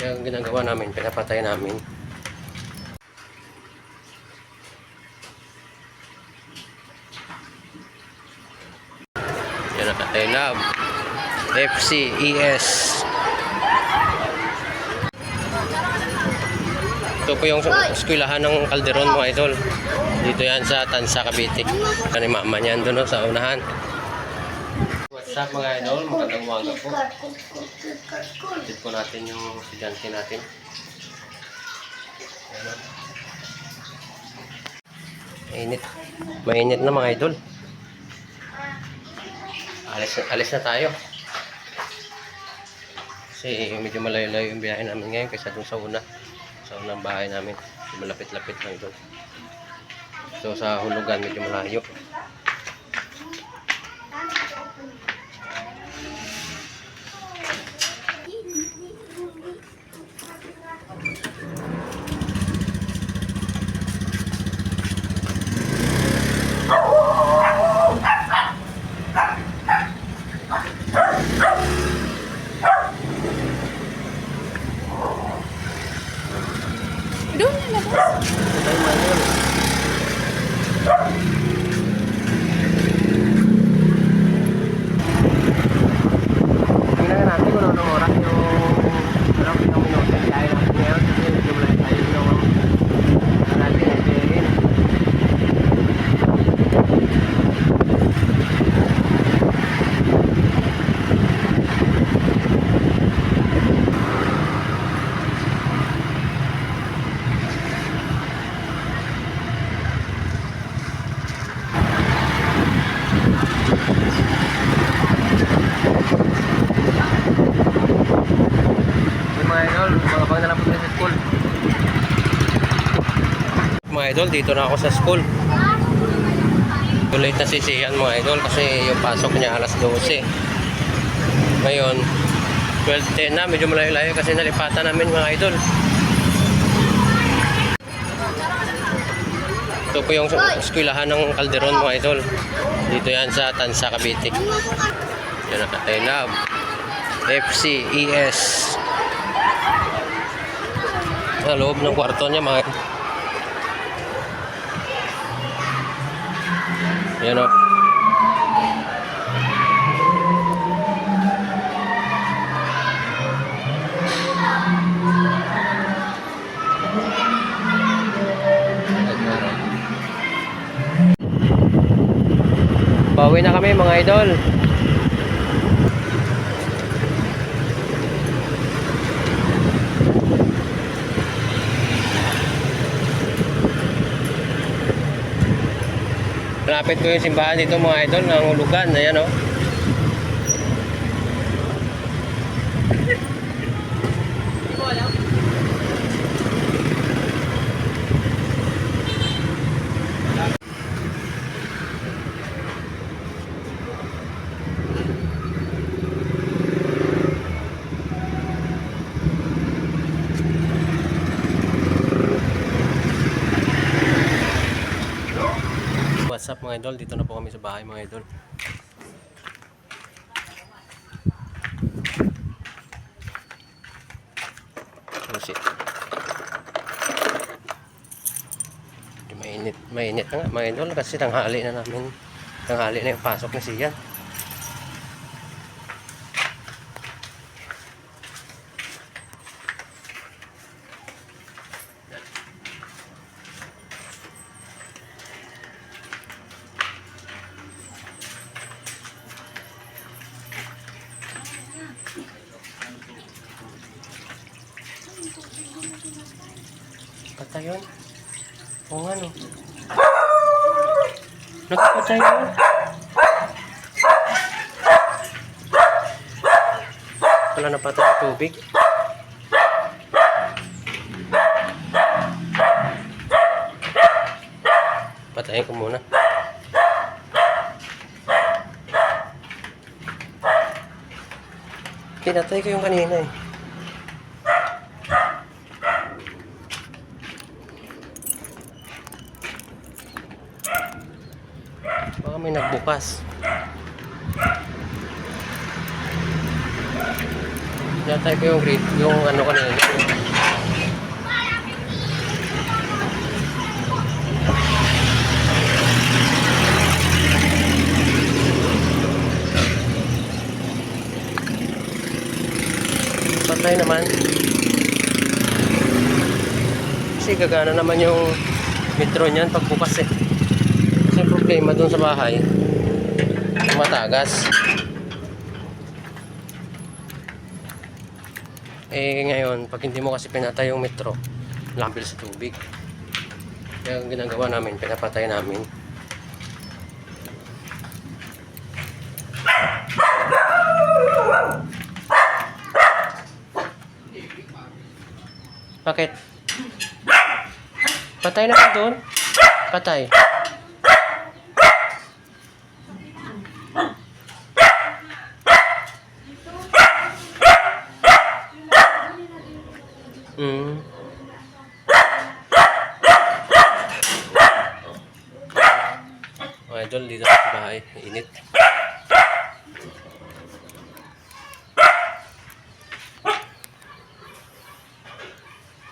Kaya ang ginagawa namin, pinapatay namin. Yan nakatay lab. FCES. Ito po yung eskwelahan ng Calderon mga idol. Dito yan sa Tansa, Cavite. Ano yung mama niyan doon sa unahan. What's up mga idol? Magandang umaga po. Update po natin yung estudyante natin. Mainit. Mainit na mga idol. Alis na tayo. Kasi medyo malayo-layo yung biyahe namin ngayon kaysa dun sa unang bahay namin. Malapit-lapit lang doon. So sa hulugan medyo malayo. Doon na labas. Tingnan natin kung anong oras yung minuto yung biyahe natin ngayon. Kasi medyo malayo tayo yung natin natin. Mga idol, dito na ako sa school. Late na si Sian mga idol kasi yung pasok niya alas 12. Ngayon 12:10 na, medyo malayo-layo kasi nalipatan namin mga idol. Ito po yung eskwelahan ng Calderon mga idol. Dito yan sa Tansa, Cavite. Yan nakatay lab. FCES. Sa loob ng kwarto niya mga idol. Yan o. Bawi na kami mga idol. Malapit ko yung simbahan dito mga idol ng hulugan. Ayan o. What's up mga idol? Dito na po kami sa bahay mga idol. Mainit na nga mga idol kasi tanghali na yung pasok ni Sian. Patay yun? Oo nga no. Nagpatay yun. Wala na patay ng tubig. Patayin ko muna. Pinatay ko yung kanina eh. Baka may nagbukas. Natay ko yung grade, yung ano kanina. Patay naman. Kasi gagana naman yung metro niyan pagbukas eh. Kasi problema dun sa bahay. Matagas. Eh ngayon, pag hindi mo kasi pinatay yung metro, lambil sa tubig. Kaya ang ginagawa namin, pinapatay namin. Bakit? Patay na ba doon? Patay. Hmm. Mga idol, dito sa bahay. Init.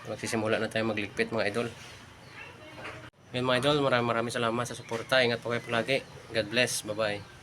Magsisimula na tayo magligpit mga idol. Yan mga idol, maraming salamat sa suporta. Ingat po kayo palagi. God bless. Bye bye.